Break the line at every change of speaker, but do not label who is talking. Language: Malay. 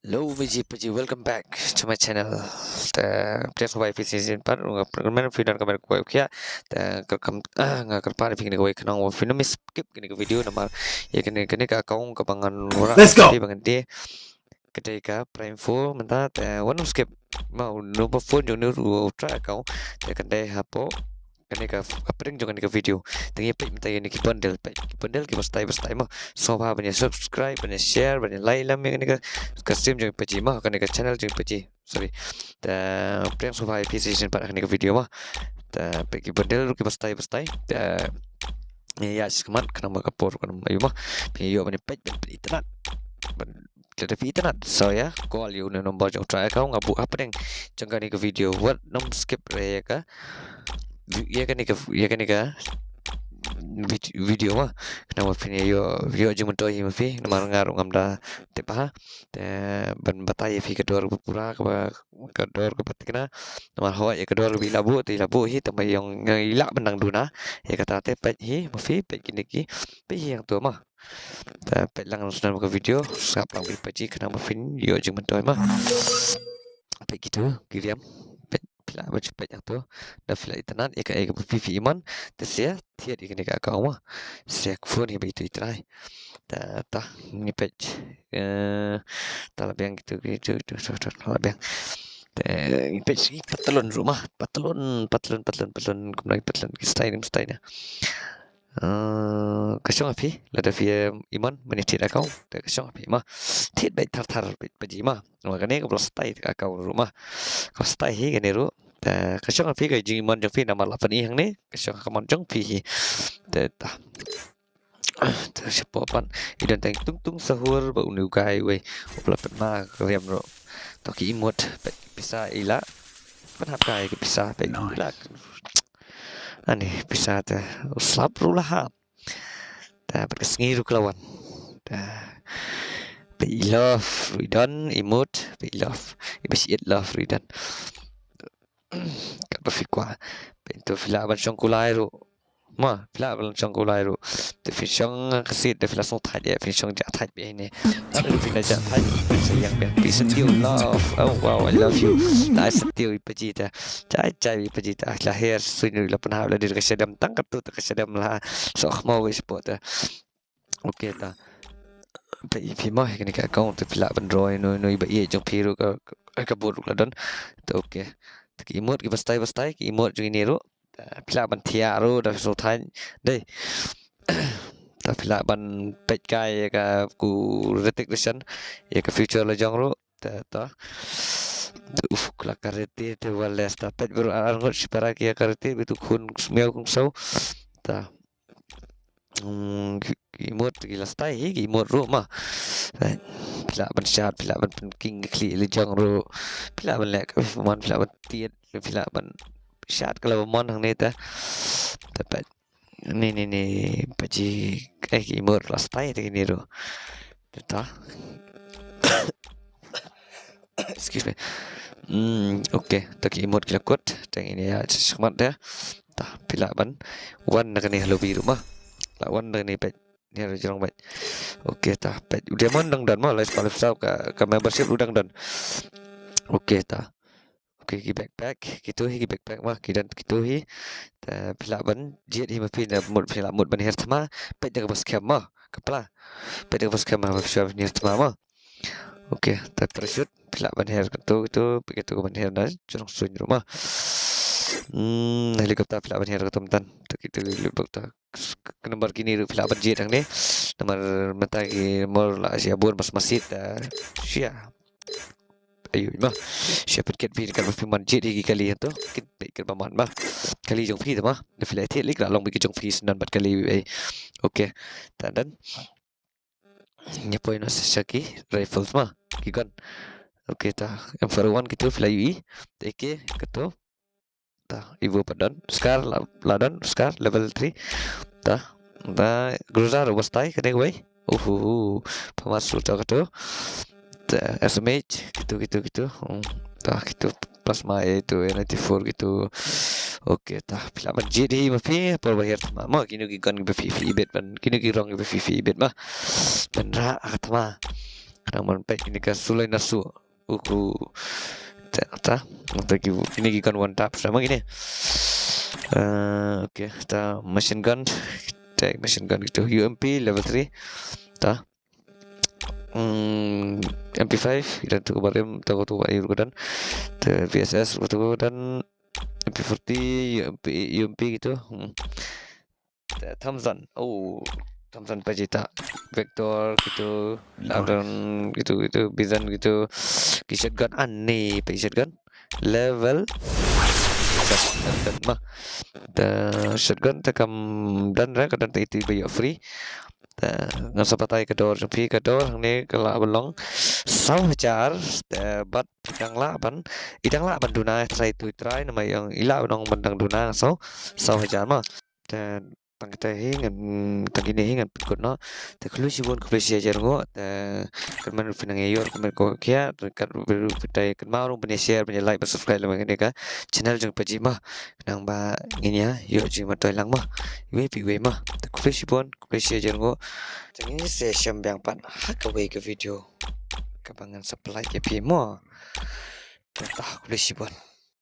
Hello, Vijay, welcome back to my channel. The place where I season part ng perkembangan video kamera ko kaya kam nga karpar ping ko kanang film skip kini video nama ya kini ka kaung kabangan ora
Let's go.
tapi bangan dia ketika prime 4 menta one skip mau no phone yung no try account kan dai hapo kani ka apring jong kani ka video tangi pe mita yani ki bundle ki bastai mo so ba banya subscribe banya share banya like lam kani ka stream jong pe ma kani ka channel jong pe sorry ta preng so ba episode pa kani ka video ma ta pe ki bundle ki bastai ta ya sekemat kena makapur kena ayu mah yo banya pe internet Jadi internet so ya call you na nombor jong try kau ngabu apa deng jong kani ka video what nom skip re ka ya kan ni ka video mah kenapa punya yo cuma toh ini fi nama ngarung amda tepa te ban batai fi kedor pura ke kedor ke patikna nama hawa ya kedor bi labu hi tambah yang ilak benang duna ya kata te pet hi mafi pet kini ki pe yang tu mah ta pet lang sudah ke video sap lang bi paji kenapa fin yo cuma toh mah pe gitu kiriam pila baca banyak tu dah pila internet ya kayak pipi iman terus tiada ikan dekat kau mah saya phone ni begitu itrai tah ni page tak lebih yang gitu tak lebih yang ni page ni patalon rumah patalon kemudian patalon style kasong api lada via iman menit kau tak kasong api mah tiada baik tar baji mah makanya kau style kau rumah kau style hi kan ru kasong api kai jing iman jong fi nama lapan ihang ni kasong kaman jong fi ta siapa idan tang tung sahur ba unu gai we opla pema riam ro to ki imot bisa ila pan hap kai ki bisa pe ila ani bisa ta slap rulah ta berkesengi ru kelawan ta pe love ridan imot pe love ibis it love ridan kat berfikwa pe tu fila ban syong kulai ru ma fila ban syong kulai ru te fi syong kesit te fila song thai dia fi syong ja thai be ni ada fila ja thai sayang be fi still love oh wow I love you la still pejita cai pejita lahir sunu la pernah la dir kesedam tangkap tu kesedam la so mau wis pot okey ta pe fi ma ni ka kau te fila ban roi no iba ye jong fi ru ka bur la don to okey ki imut ki bastai ki imut jong ni ru pila ban thia ru da so thai dei ta pila ban pet kai ka ku retik desan ya ka future la jong ru ta kla karete te wales ta pet beru angot sipara ki karete betu khun smel kung sau ta imut ki lastai ki imut ru ma pila ban shat pila ban king kli le jong ru pila ban lek man pila ban tiet pila ban shat kalau mon hang ni ta pet ni paji imut lastai te ni ru ta excuse me okey tak imut kilakut teng ini ya semat dia tah pila ban wan nak ni lobby rumah la wan ni pet ni ada jorong pet okey tah pet udah mon dang dan mah lai sepalap sau ka membership udang dan okey tah okey ki backpack gitu hi ki backpack mah kidan gitu hi ta pila ban jet hi mapi na mut pila mut ban her thama pet dak bas kem mah kepala pet dak bas kem mah syaf ni thama mah okey ta parachute pila ban her gitu begitu ban her na jorong sun rumah helikopter pila ban her ketumtan tak itu lebak ta nomor kini ru pila ban jet ang ni nomor mata ki mor la sia bun mas masjid sia ayo mah sia pet vi kan fi man jet gi kali tu kit pe kan paman mah kali jong fi mah de fila the lik la long bi jong fi nan bat kali okey dan nya poin saki rifles mah kikan okey ta M41 gitu fila UI TK gitu ta ibu padan scar ladan scar level 3 ta Groza robustai kene gue pemasuk tak tu SMH gitu ta gitu plasma itu N94 gitu okey ta pila ban jadi mafi por bahir ma kini ki kan be fi bet ban kini ki rong be fi bet mah ban ra atma naman pa ini ka sulay nasu uku ta untuk ini kan one tap sama gini. Oke, kita machine gun, take machine gun gitu, UMP level 3 ta MP5 dan tu kemarin tahu tu air dan VSS tu dan MP40 UMP gitu. Thompson, Thompson Pajita Vector gitu, dan gitu Bizon gitu, shotgun aneh, shotgun level dan mah shotgun tekam dan ra kadang itu bayar free. Nggak sempat tay ke door jumpi ke door ini kelak belong sau char bat idang la ban duna try nama yang ila dong bandang duna sau char mah dan pangkita hingan tagini hingan pikut no te kelusi ajar ngo kan man pinang ayor kan ko kia kan beru pitai kan mau punya share punya like subscribe lemang ini ka channel jeng paji mah nang ba ngini ya yo ji ma toy lang mah we pi we mah te kelusi ajar ngo jeng ini session yang pan hak ke video kabangan supply ke pi mo tah kelusi